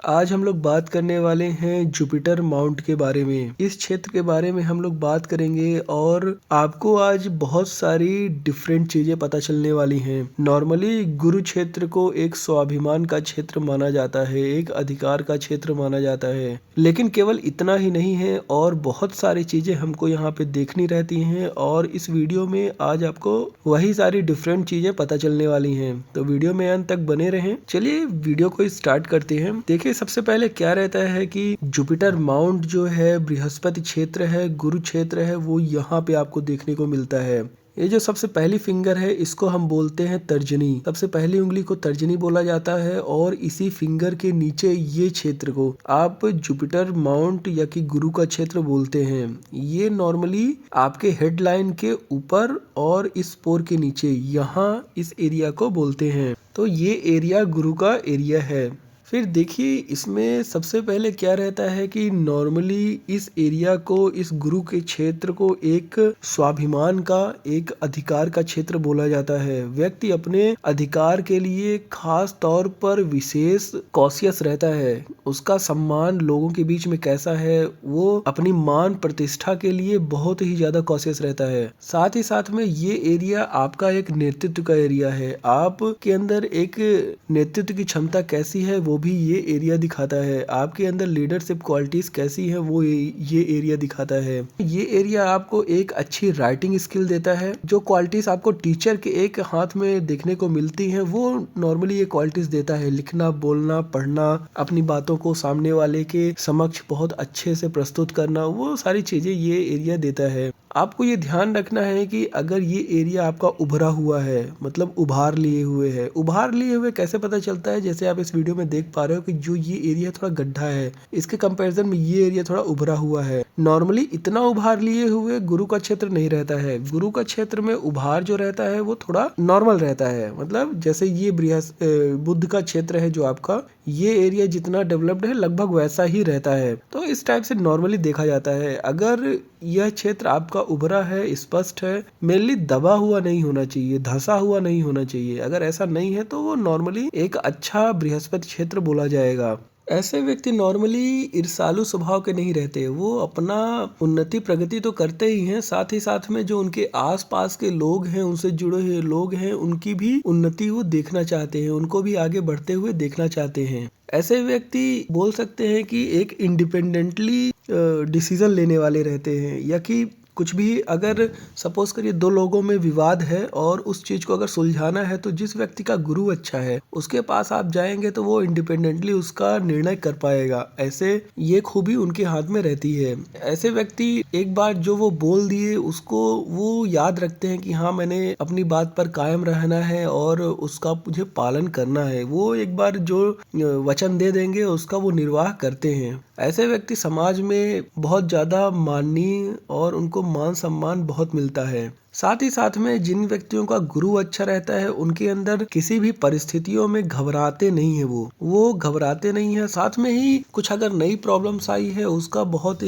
आज हम लोग बात करने वाले हैं जुपिटर माउंट के बारे में। इस क्षेत्र के बारे में हम लोग बात करेंगे और आपको आज बहुत सारी डिफरेंट चीजें पता चलने वाली हैं। नॉर्मली गुरु क्षेत्र को एक स्वाभिमान का क्षेत्र माना जाता है, एक अधिकार का क्षेत्र माना जाता है, लेकिन केवल इतना ही नहीं है और बहुत सारी चीजें हमको यहाँ पे देखनी रहती हैं और इस वीडियो में आज आपको वही सारी डिफरेंट चीजें पता चलने वाली हैं। तो वीडियो में अंत तक बने रहें। चलिए वीडियो को स्टार्ट करते हैं। देखिए सबसे पहले क्या रहता है कि जुपिटर माउंट जो है बृहस्पति क्षेत्र है, गुरु क्षेत्र है, वो यहाँ पे आपको देखने को मिलता है। ये जो सबसे पहली फिंगर है इसको हम बोलते हैं तर्जनी। सबसे पहली उंगली को तर्जनी बोला जाता है और इसी फिंगर के नीचे ये क्षेत्र को आप जुपिटर माउंट या कि गुरु का क्षेत्र बोलते हैं। ये नॉर्मली आपके हेडलाइन के ऊपर और इस पोर के नीचे यहाँ इस एरिया को बोलते हैं। तो ये एरिया गुरु का एरिया है। फिर देखिए इसमें सबसे पहले क्या रहता है कि नॉर्मली इस एरिया को, इस गुरु के क्षेत्र को एक स्वाभिमान का, एक अधिकार का क्षेत्र बोला जाता है। व्यक्ति अपने अधिकार के लिए खास तौर पर विशेष कॉशियस रहता है। उसका सम्मान लोगों के बीच में कैसा है, वो अपनी मान प्रतिष्ठा के लिए बहुत ही ज्यादा कॉशियस रहता है। साथ ही साथ में ये एरिया आपका एक नेतृत्व का एरिया है। आप के अंदर एक नेतृत्व की क्षमता कैसी है वो भी ये एरिया दिखाता है। आपके अंदर लीडरशिप क्वालिटीज कैसी है वो ये एरिया दिखाता है। ये एरिया आपको एक अच्छी राइटिंग स्किल देता है। जो क्वालिटीज आपको टीचर के एक हाथ में देखने को मिलती हैं वो नॉर्मली ये क्वालिटीज देता है। लिखना, बोलना, पढ़ना, अपनी बातों को सामने वाले के समक्ष बहुत अच्छे से प्रस्तुत करना, वो सारी चीजें ये एरिया देता है। आपको ये ध्यान रखना है कि अगर ये एरिया आपका उभरा हुआ है, मतलब उभार लिए हुए है। उभार लिए हुए कैसे पता चलता है? जैसे आप इस वीडियो में देख पा रहे हो कि जो ये एरिया थोड़ा गड्ढा है, इसके कंपैरिजन में ये एरिया थोड़ा उभरा हुआ है। नॉर्मली इतना उभार लिए हुए गुरु का क्षेत्र नहीं रहता है। गुरु का क्षेत्र में उभार जो रहता है वो थोड़ा नॉर्मल रहता है। मतलब जैसे ये बुध का क्षेत्र है जो आपका, ये एरिया जितना डेवलप्ड है लगभग वैसा ही रहता है। तो इस टाइप से नॉर्मली देखा जाता है। अगर यह क्षेत्र आपका उभरा है, स्पष्ट है, मेनली दबा हुआ नहीं होना चाहिए, धंसा हुआ नहीं होना चाहिए। अगर ऐसा नहीं है तो वो नॉर्मली एक अच्छा बृहस्पति क्षेत्र बोला जाएगा। ऐसे व्यक्ति नॉर्मली ईर्ष्यालु स्वभाव के नहीं रहते। वो अपना उन्नति प्रगति तो करते ही हैं, साथ ही साथ में जो उनके आसपास के लोग हैं, उनसे जुड़े हुए लोग हैं, उनकी भी उन्नति वो देखना चाहते हैं, उनको भी आगे बढ़ते हुए देखना चाहते हैं। ऐसे व्यक्ति बोल सकते हैं कि एक इंडिपेंडेंटली डिसीजन लेने वाले रहते हैं, या कि कुछ भी अगर सपोज करिए दो लोगों में विवाद है और उस चीज को अगर सुलझाना है तो जिस व्यक्ति का गुरु अच्छा है उसके पास आप जाएंगे तो वो इंडिपेंडेंटली उसका निर्णय कर पाएगा। ऐसे ये खूबी उनके हाथ में रहती है। ऐसे व्यक्ति एक बार जो वो बोल दिए उसको वो याद रखते हैं कि हाँ, मैंने अपनी बात पर कायम रहना है और उसका मुझे पालन करना है। वो एक बार जो वचन दे देंगे उसका वो निर्वाह करते हैं। ऐसे व्यक्ति समाज में बहुत ज्यादा माननीय और उनको मान सम्मान बहुत मिलता है। साथ ही साथ में जिन व्यक्तियों का गुरु अच्छा रहता है उनके अंदर किसी भी परिस्थितियों में घबराते नहीं है। वो घबराते नहीं है। साथ में ही कुछ अगर नई प्रॉब्लम्स आई है उसका बहुत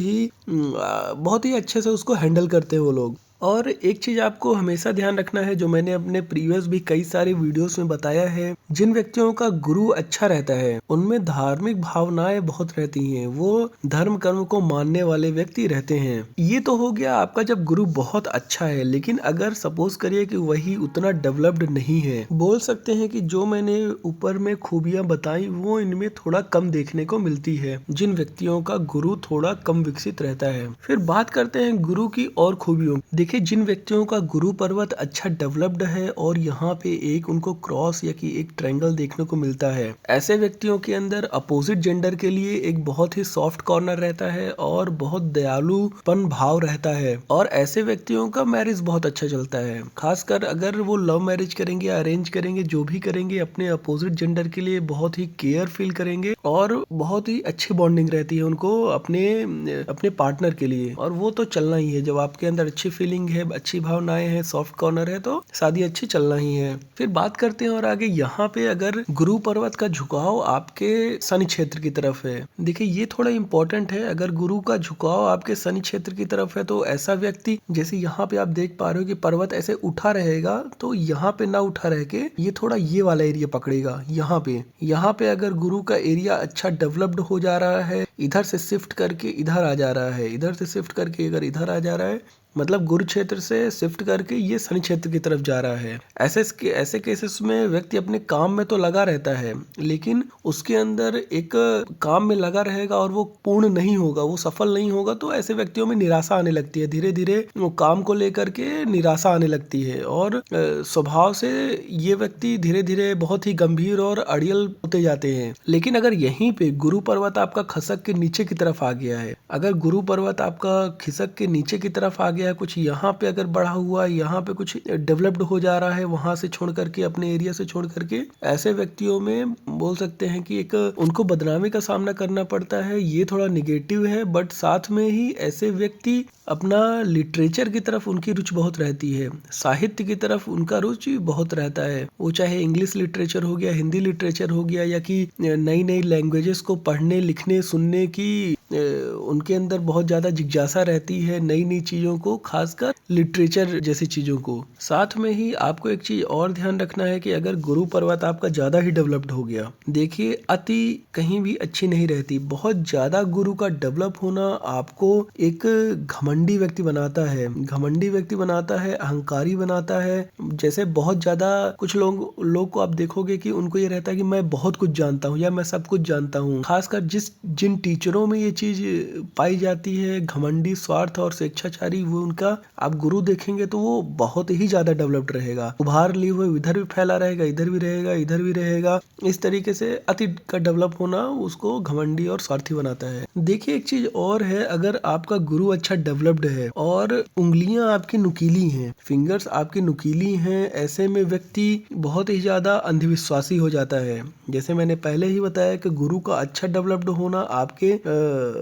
ही अच्छे से उसको हैंडल करते हैं वो लोग। और एक चीज आपको हमेशा ध्यान रखना है, जो मैंने अपने प्रीवियस भी कई सारे वीडियोस में बताया है, जिन व्यक्तियों का गुरु अच्छा रहता है उनमें धार्मिक भावनाएं बहुत रहती हैं। वो धर्म कर्म को मानने वाले व्यक्ति रहते हैं। ये तो हो गया आपका जब गुरु बहुत अच्छा है। लेकिन अगर सपोज करिए कि वही उतना डेवलप्ड नहीं है, बोल सकते हैं कि जो मैंने ऊपर में खूबियां बताई वो इनमें थोड़ा कम देखने को मिलती है, जिन व्यक्तियों का गुरु थोड़ा कम विकसित रहता है। फिर बात करते हैं गुरु की और खूबियों। देखिए जिन व्यक्तियों का गुरु पर्वत अच्छा डेवलप्ड है और यहाँ पे एक उनको क्रॉस या कि एक ट्रायंगल देखने को मिलता है, ऐसे व्यक्तियों के अंदर अपोजिट जेंडर के लिए एक बहुत ही सॉफ्ट कॉर्नर रहता है और बहुत दयालुपन भाव रहता है। और ऐसे व्यक्तियों का मैरिज बहुत अच्छा चलता है। खासकर अगर वो लव मैरिज करेंगे, अरेंज करेंगे, जो भी करेंगे, अपने अपोजिट जेंडर के लिए बहुत ही केयर फील करेंगे और बहुत ही अच्छी बॉन्डिंग रहती है उनको अपने पार्टनर के लिए। और वो तो चलना ही है। जब आपके अंदर अच्छी फीलिंग फीलिंग है, अच्छी भावनाएं हैं, सॉफ्ट कॉर्नर है तो शादी अच्छी चलना ही है। फिर बात करते हैं और आगे यहाँ पे अगर गुरु पर्वत का झुकाव आपके शनि क्षेत्र की तरफ है, देखिए ये थोड़ा इंपॉर्टेंट है। अगर गुरु का झुकाव आपके शनि क्षेत्र की तरफ है तो ऐसा व्यक्ति, जैसे यहाँ पे आप देख पा रहे हो कि पर्वत ऐसे उठा रहेगा, तो यहाँ पे ना उठा रह के ये थोड़ा ये वाला एरिया पकड़ेगा। यहाँ पे अगर गुरु का एरिया अच्छा डेवलप्ड हो जा रहा है, इधर से शिफ्ट करके इधर आ जा रहा है, इधर से शिफ्ट करके अगर इधर आ जा रहा है, मतलब गुरु क्षेत्र से शिफ्ट करके ये शनि क्षेत्र की तरफ जा रहा है। ऐसे केसेस में व्यक्ति अपने काम में तो लगा रहता है, लेकिन उसके अंदर एक काम में लगा रहेगा और वो पूर्ण नहीं होगा, वो सफल नहीं होगा, तो ऐसे व्यक्तियों में निराशा आने लगती है। धीरे धीरे वो काम को लेकर के निराशा आने लगती है और स्वभाव से ये व्यक्ति धीरे धीरे बहुत ही गंभीर और अड़ियल होते जाते हैं। लेकिन अगर यहीं पे गुरु पर्वत आपका खिसक के नीचे की तरफ आ गया है, अगर गुरु पर्वत आपका खिसक के नीचे की तरफ आ गया है, कुछ यहाँ पे अगर बढ़ा हुआ है, यहाँ पे कुछ डेवलप्ड हो जा रहा है, वहां से छोड़ करके, अपने एरिया से छोड़ करके, ऐसे व्यक्तियों में बोल सकते हैं कि एक उनको बदनामी का सामना करना पड़ता है। ये थोड़ा निगेटिव है, बट साथ में ही ऐसे व्यक्ति अपना लिटरेचर की तरफ उनकी रुचि बहुत रहती है, साहित्य की तरफ उनका रुचि बहुत रहता है। वो चाहे इंग्लिश लिटरेचर हो गया, हिंदी लिटरेचर हो गया, या कि नई नई लैंग्वेजेस को पढ़ने, लिखने, सुनने की उनके अंदर बहुत ज्यादा जिज्ञासा रहती है, नई नई चीजों को, खासकर लिटरेचर जैसी चीजों को। साथ में ही आपको एक चीज और ध्यान रखना है कि अगर गुरु पर्वत आपका ज्यादा ही डेवलप्ड हो गया, देखिए अति कहीं भी अच्छी नहीं रहती। बहुत ज्यादा गुरु का डेवलप होना आपको एक घमंडी व्यक्ति बनाता है, अहंकारी बनाता है। जैसे बहुत ज्यादा कुछ लोग को आप देखोगे कि उनको ये रहता है कि मैं बहुत कुछ जानता हूँ या मैं सब कुछ जानता हूँ। खासकर जिन टीचरों में ये चीज पाई जाती है, घमंडी, स्वार्थ और स्वेच्छाचारी, वो उनका आप गुरु देखेंगे तो वो बहुत ही ज्यादा डेवलप्ड रहेगा। उभार लिए हुए इधर भी फैला रहेगा, इधर भी रहेगा, इधर भी रहेगा। इस तरीके से अति का डेवलप होना उसको घमंडी और स्वार्थी बनाता है। देखिए एक चीज और है, अगर आपका गुरु अच्छा डेवलप्ड है और उंगलियां आपकी नुकीली हैं, फिंगर्स आपकी नुकीली हैं, ऐसे में व्यक्ति बहुत ही ज्यादा अंधविश्वासी हो जाता है। जैसे मैंने पहले ही बताया कि गुरु का अच्छा डेवलप्ड होना आपके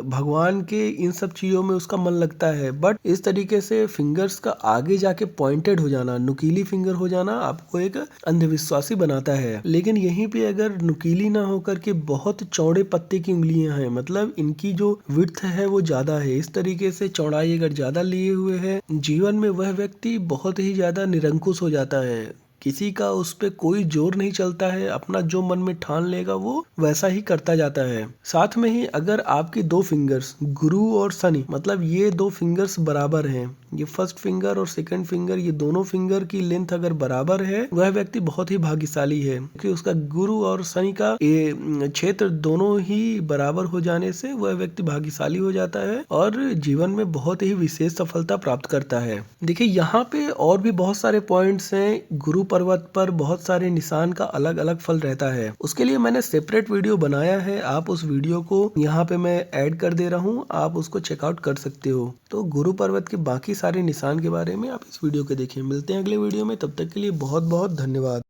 भगवान के इन सब चीजों में उसका मन लगता है, बट इस तरीके से फिंगर्स का आगे जाके पॉइंटेड हो जाना, नुकीली फिंगर हो जाना आपको एक अंधविश्वासी बनाता है। लेकिन यहीं पे अगर नुकीली ना होकर के बहुत चौड़े पत्ते की उंगलियां हैं, मतलब इनकी जो विड्थ है वो ज्यादा है, इस तरीके से चौड़ाई अगर ज्यादा लिए हुए है, जीवन में वह व्यक्ति बहुत ही ज्यादा निरंकुश हो जाता है। किसी का उस पे कोई जोर नहीं चलता है, अपना जो मन में ठान लेगा वो वैसा ही करता जाता है। साथ में ही अगर आपकी दो फिंगर्स, गुरु और शनि, मतलब ये दो फिंगर्स बराबर हैं, ये फर्स्ट फिंगर और सेकंड फिंगर, ये दोनों फिंगर की लेंथ अगर बराबर है, वह व्यक्ति बहुत ही भाग्यशाली है, क्योंकि उसका गुरु और शनि का क्षेत्र दोनों ही बराबर हो जाने से वह व्यक्ति भाग्यशाली हो जाता है और जीवन में बहुत ही विशेष सफलता प्राप्त करता है। देखिए यहाँ पे और भी बहुत सारे पॉइंट्स हैं। गुरु पर्वत पर बहुत सारे निशान का अलग अलग फल रहता है, उसके लिए मैंने सेपरेट वीडियो बनाया है, आप उस वीडियो को यहाँ पे मैं ऐड कर दे रहा हूँ, आप उसको चेकआउट कर सकते हो। तो गुरु पर्वत के बाकी सारे निशान के बारे में आप इस वीडियो के देखें। मिलते हैं अगले वीडियो में, तब तक के लिए बहुत बहुत धन्यवाद।